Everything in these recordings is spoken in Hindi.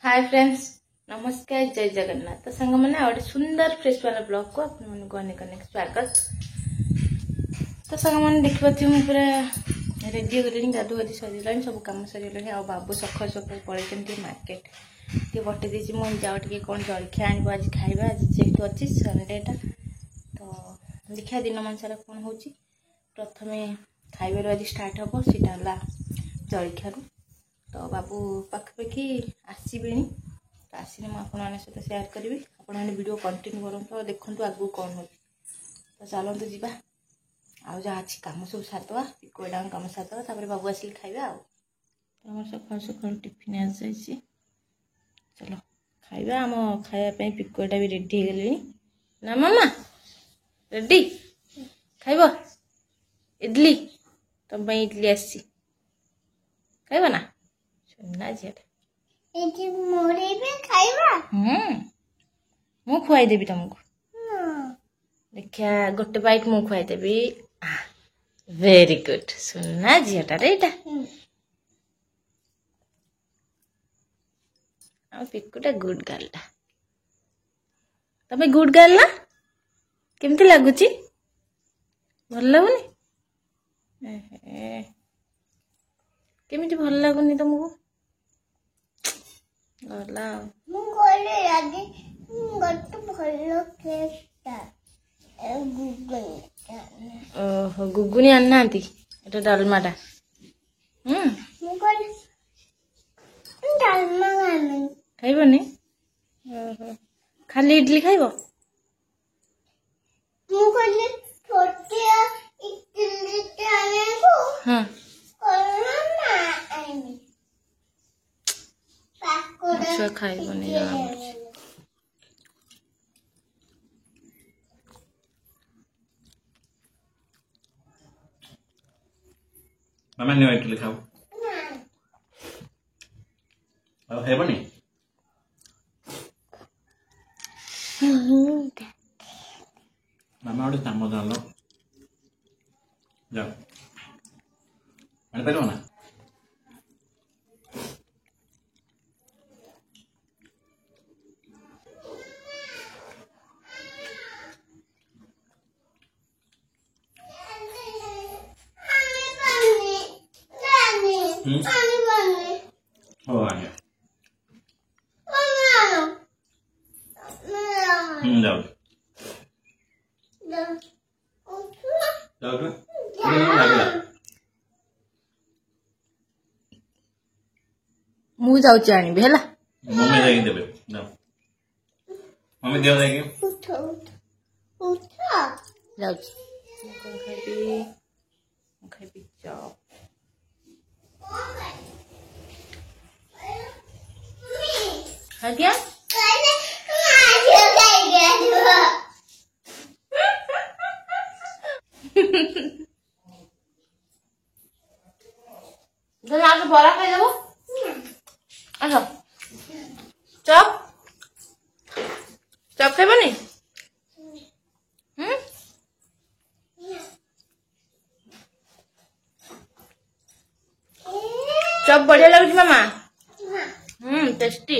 हाय फ्रेंड्स, नमस्कार, जय जगन्नाथ। तो संग मैंने गोटे सुंदर फ्रेश वाला ब्लॉग को आपको अनेक अनेक स्वागत। तो संग मैंने देखिए मुझे पूरा रेडी गली गाधुआधि सर सब कम सर आ बाबू सखर सखर पड़े मार्केट टे बटे देती मुझे जाओ टे कौन जलखिया आनब आज खाଇବା आज जेहतु अच्छी संडेटा। तो देखिए दिन मान सारा कौन हो प्रथम खाइबार आज स्टार्ट हम सीटा जलखिया। तो बाबू पाखापाखि आसवे तो आसने मुझे सहित सेयार करी आपने वीडियो कंटिन्यू करूँ देखूँ आगू कौन हो। तो चलते जीवा आउ जहाँ अच्छी कम सब सारिदे पिकुआ कम सारिदे बाबू आसिक खाइबा। आम सका सका टिफिन आसी चलो खाइबा आम खायापी पिकुआटा भी रेडी हो गले ना मामा रेडी खाइब इडली तुम इडली आसी खाइब ना सुना झीटा मु खुआईदेवी तुमको देखिया गोटे बाइट मु खुआईदेवी। वेरी गुड सुना झीटा रेटा पिकुटा गुड गर्लटा तमें गुड गर्ल ना केमती लगुच भल लगुनि केमिति भल लगुनि तुमको गला ओहो गुगुनी आना एटा डालमाटा खाइबनी खाली इडली खाइब हाँ छुआ खाइबनी मामा ने इडली खाओ और खाइबनी मामा गोटे चामच आन जाओ आनी पार ना हो आ गया जाओ मु जाऊँ आनी है मम्मी जाके देबे जाओ मम्मी देव जाके खाइबी चॉप खा दिया आज बरा खाई देव आस चप चप खाइबनी चप बढ़िया लगुच मामा टेस्टी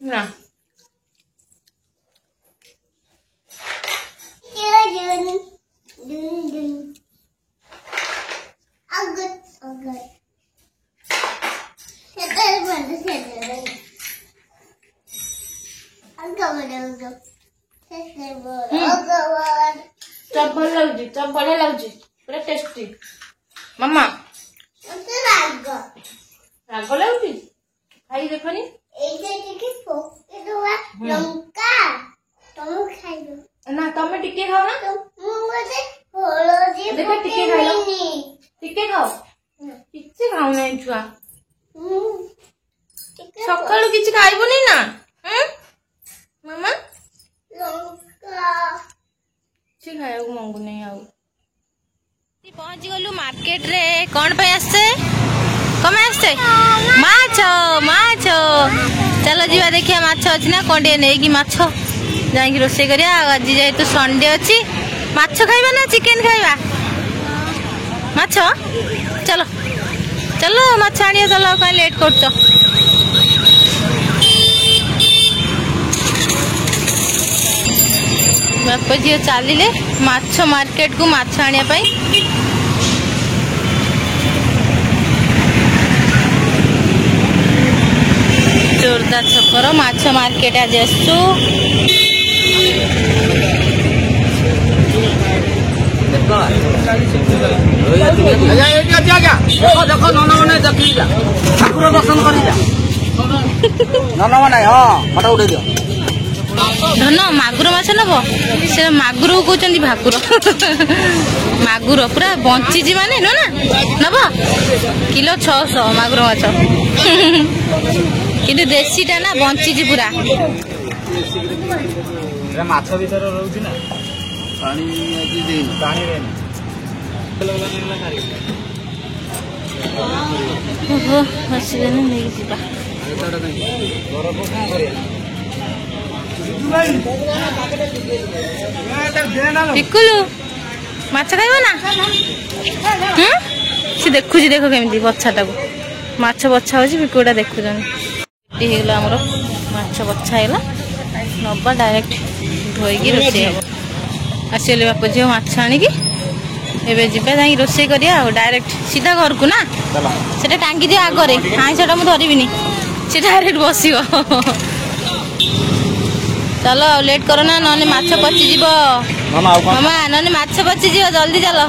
ना चप भल लगुच चप बढ़िया लगुच पूरा टेस्टी मामा राग लगुच खाई देखनी ना तमें टिके खाओ ना देखो टिके खाओ टिके खाओ किसी खाऊ ना छुआ सकाळु किसी खाइबनी ना मामा किसी खाया मंगु नहीं आउ पहुंची गलु मार्केट रे कौन पे आसे कम आसे माछ माछ चलो जीवा देखिया माछ अच्छी ना कौन टे नहीं कि माछ जाकि रोसे करिया आज जेहेतु संडे अच्छी माछ खाइबा ना चिकेन खाइबा माछ चलो चलो माछ आनिया चलो कहीं लेट कर बाप झील चलिए माछ मार्केट को माछ आने जोरदार छकर माछ मार्केट आज आसु धन मागुर माछ नब से मागुर कहते भाकुर मागुर पूरा बंची माने नो ना नब किलो 600 मागुर माछ किंतु देशी टा ना बंची पूरा माछ भीतर रहउछि ना पानी आजि देन पानी रे ओहो हसिले न नै जिबा पिकुलु माछ खाइबो ना से देखुछि देखो केमती बच्चाटा को माछ बच्चा होछि पिकुटा देखुछन हे गेला हमरो माछ बच्चा हेला नबा डायरेक्ट धोइकी रोसे आसिले बाप झियो माछ आनी की एबे जिबे जाई रोसे करिया डायरेक्ट सीधा घर को ना सेटा टांगी दिया आगरे आइसटा मु धरिबिनी से डायरेक्ट बसियो चलो लेट करो ना नने माछ पची जीव मामा नने माछ पची जीव जल्दी चलो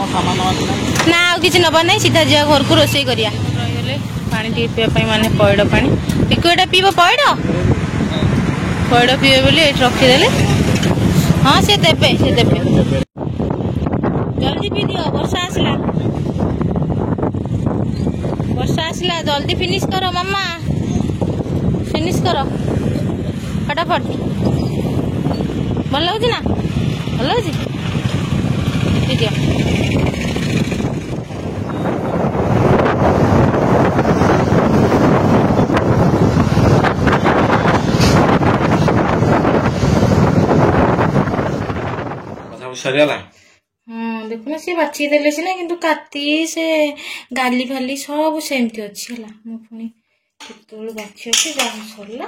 ना आ किछि नबा नै सीधा जिया घर को रोसे करिया रहिले पानी टी पिया पई माने पयड पानी पिको एटा पीबो पयड पीबे बोली एट रखी देले हां से देबे जल्दी पी दियो वर्षा आसला जल्दी फिनिश करो मम्मा फिनिश करो फटाफट भल लगुच ना भल लगुच पी दियो सरियाला देखुना सी बाछी देले सिना किंतु काती से गाली फाली सब सेमती अछि हला मु पुनी केतोल बाछी अछि जा सरला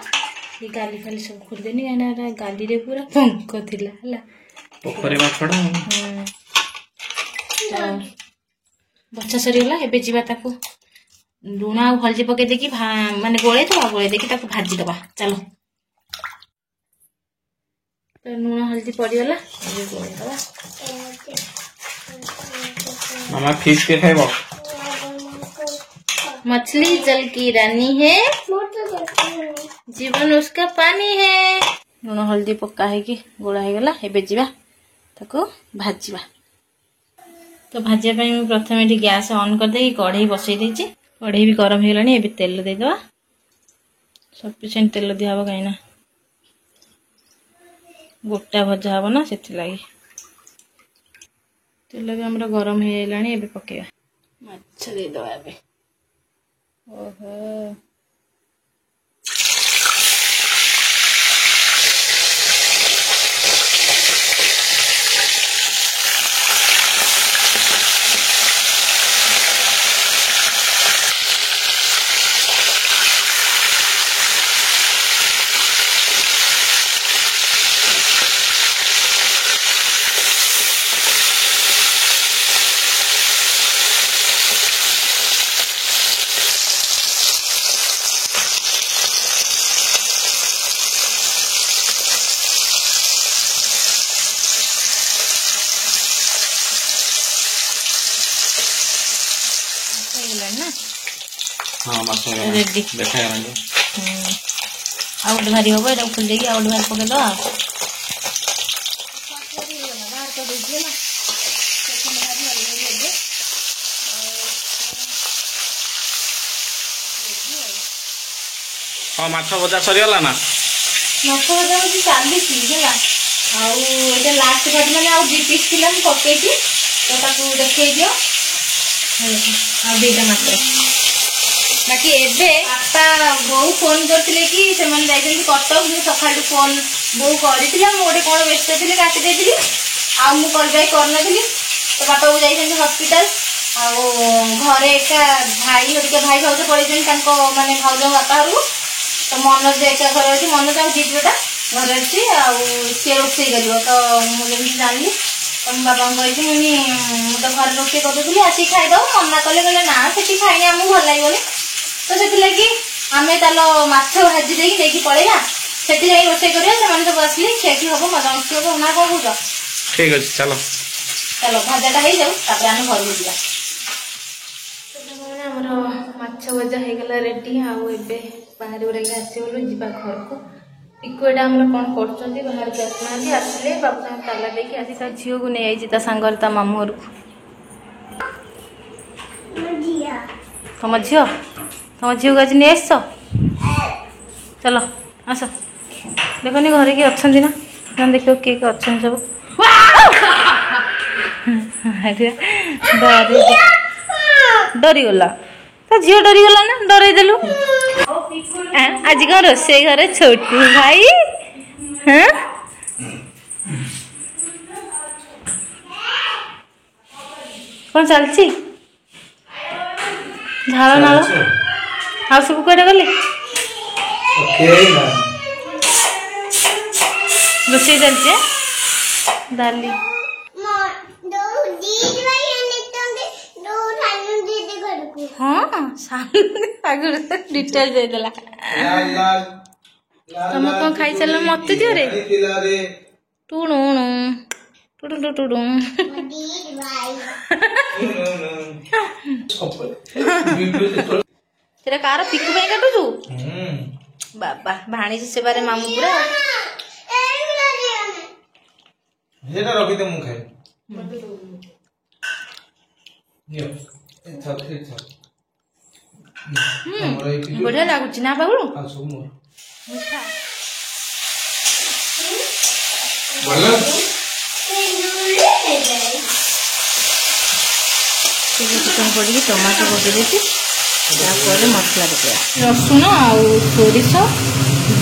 ये गाली फाली सब खोल देनी गाना गाली रे पूरा पंक थिला हला पोखरी माछडा बच्चा सरिगला एबे जीवा ताको लुणा आ हल्दी पके देखि माने गोळे देखि ताको भाजी दबा चलो तो लुणा हल्दी पड़ीगला एबे गोळे दबा मामा फिश के खाइबो मछली जल की रानी है जीवन उसका पानी है लुण हल्दी पक्का है कि गोड़ा है गला एबे जीवा ताको भाजीबा तो भाजिया पई मैं प्रथम एठी गैस ऑन कर दे कढ़ई बसई देछि कढ़ई भी गरम हे गलानी एबे तेल दे दवा सफिशिएंट तेल दिया हबो काइना गोटा भजा हबो ना सेति लागि तेल भी हमरा गरम हे लानी एबे पकेया माछ दे दवा एबे ओहो हां माछ रेडी देखा गला आउट भारी होबो एटा फुल देगी आउट भार पके दो हां माछ भजा सरियाला ना माछ भजा होची 40 हैला आउ एटा लास्ट पार्ट माने आउ 2 पीस किलो हम पकेची तो ताकू देखै दियो आ बेटा मात्र बाकी एबे पापा बहु फोन करथिले कि से मन जाइछन कटक मु सखाडू फोन बहु करिथिला मोडे कोन व्यस्त थिले काटि देथिली आ मु कल जाई करना थी तो बापा को जाई हॉस्पिटल आ घरे एका भाई हरिका भाई भाउज पड़े माने भाउज बापा हरु तो मनोज एका घर अच्छी मनोज आ जीजटा घर अच्छी सी रोसे कर तो मुझे जानी तो मो बाबा कही मुझे तो घर रोसे करदे आसिक खाईद मना कले ना से खाइनी आमको भल लगे तो से आम ताल माछ भाजी देखी पड़ेगा से रोसे कर सब आसले खियाखी हम मजा मस्ती हम ना कौन कौच ठीक अच्छे चलो चलो भजाटा हो जाऊ आम घर को जा आमर माछ भजा हो गला रेडी आबे बाहर गुराक आसगलु जा घर को पिकु एटा आम कौन कर बाहर के आसना आसिले बाबू साहब ताला देकी आसी ता झील को नहीं आई सांगर ता मामू घर तुम झील तुम झील को आज नहीं आस चलो आस देखनी घरे किए अच्छा ना देख किए किए अच्छा सब डरीगला तो झील डरीगला ना डर देलु आज कौन रोसे घर छोटू भाई हाँ कौन चलती झाड़ नाल आ सब कड़े गले रोसे चलती डाली हाँ डिटेल दे देला तुम कौन खाई चल मत दियो रे टुणु टुडु टुडु तेरा कार पिकु पे काटुचु बाबा भाणी से बारे मामू पूरा जेना रखी दे मु खाई यो बढ़िया लगुच ना बाबू चिकन पड़ी टमाटो पकई देती मसला पकड़ा रसुण आ सोरिष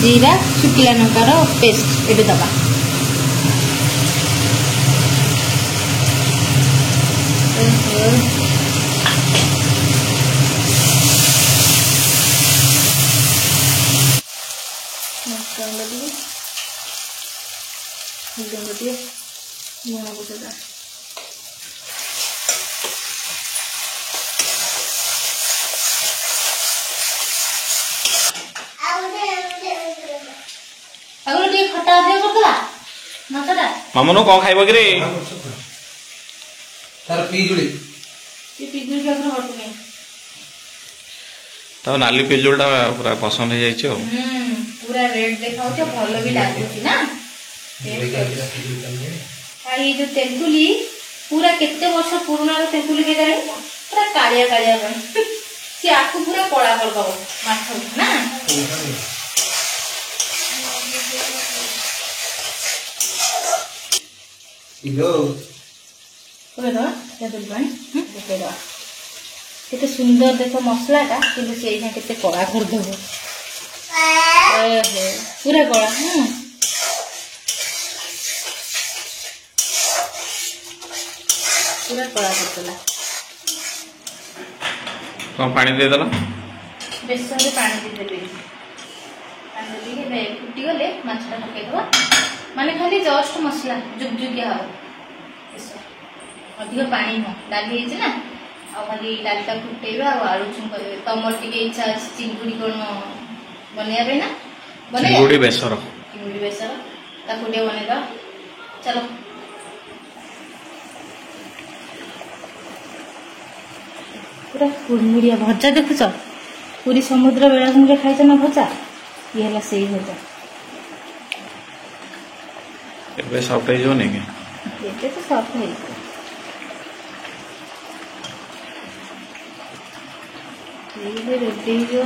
जीरा शुखिला लंकार पेस्ट ये दबा मामू कौन खाइब कि तार पिजुली तो नाली पिजुलटा पूरा पसंद हो जाए पूरा रेड देखा भल भी लगुच ना ये जो तेंतुली पूरा केते वर्ष पुराना तेंतुली के जाने पूरा कालिया कालिया सी आखु पूरा कला कर दब माछ ना केते सुंदर देख मसलाटा कि कला करदब पूरा कला पूरा कला करदेला कौन पानी दे देला बेसन रे पानी दे देबे पानी दे फुटी गले माछटा पके दवा माने खाली जस्ट मसला जुगजुगिया हो अधिक पानी न डाली है ना आ खाली डालटा फुटेबा आ आलू छुं करबे तमर टिके इच्छा चिंगुड़ी कोन बनेबे ना बने चिंगुड़ी बेसर ता फुटे बने दो चलो पूरा कुड़मुड़िया भजा देखुच पूरी समुद्र बेलाभूमि खाई ना भजा ये है से भजा एबे सॉफ्ट हो नहीं ये तो सॉफ्ट है ये रेडी जो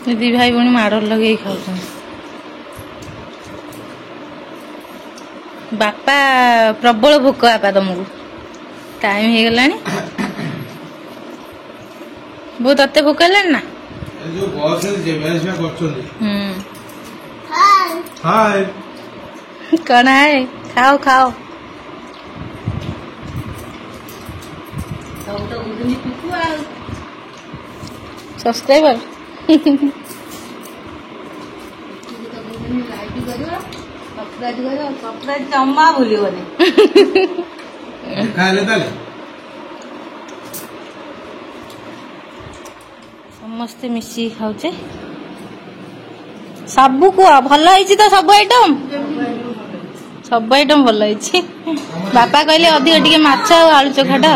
दी भाई भौणी माड़ लगे खाऊ बापा प्रबल भोक बापा तुमको टाइम हो गलानी बहुत तत्ते भोक हेलानी ना जो बॉस है जेबेस में करछोंदी हाय हाय कौन है खाओ खाओ सब्सक्राइबर जमा भूलिबनी खाइले ताले समस्ते मिसी खाऊचे सबू को भल है तो सब आइटम भल है बापा कहले अधिक टिके माछ आलू चोखाटा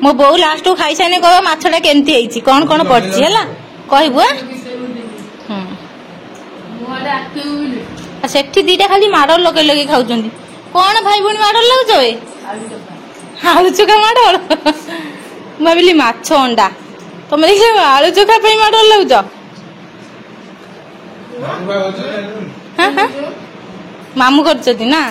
मो बो लास्ट को खाई सारे कह माछटा केमती है कौन कौन पड़ी है कहबू सेठी दीटा खाली माड़ लगे लगे खाऊ कौन भाई भूणी माड़ लगुच आलू चोखा माड़ भाविली माछ अंडा तुम देख आलू चोखा माड़ लगुच मामू कर ना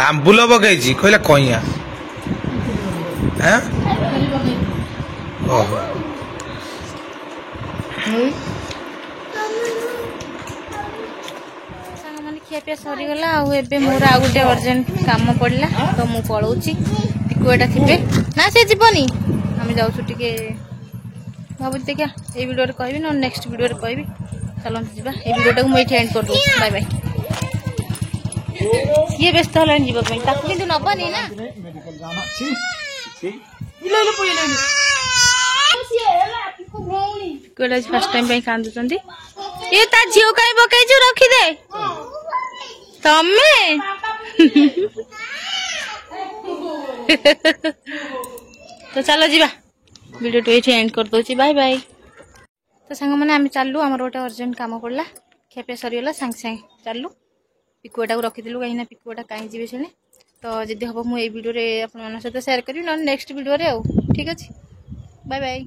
आंबुल पकई कहला कइया ओहो खियापिया सरीगला आबे मोर आ गोटे अर्जेंट काम पड़ा तो मु पलाऊँगी पिकुआटा थे ना से जीवनी आम जाऊँ टे भावी देखा ये वीडियो कहबी ना नेक्स्ट वीडियो कहबी चलते जा ये वीडियो को मुझे एंड कर दूँ बाय बाय ये व्यस्त है जीवाई कि नबनी ना फर्स्ट टाइम कांदुंट ये ता झील कहीं पकई रखीदे तमें तो चलो जीवा वीडियो तो ये एंड कर दूची बाय बाय तो सांग मैंने आम चलू आम गोटे अर्जेंट कम पड़ा खेपे सरीगला सांगे सांगे चलू पिकुआटा को रखीलु कहीं पिकुआटा कहीं जी से तो जदि हम मुझे वीडियो आप सहित शेयर करी ना नेक्स्ट वीडियो ठीक अच्छे बाय बाय।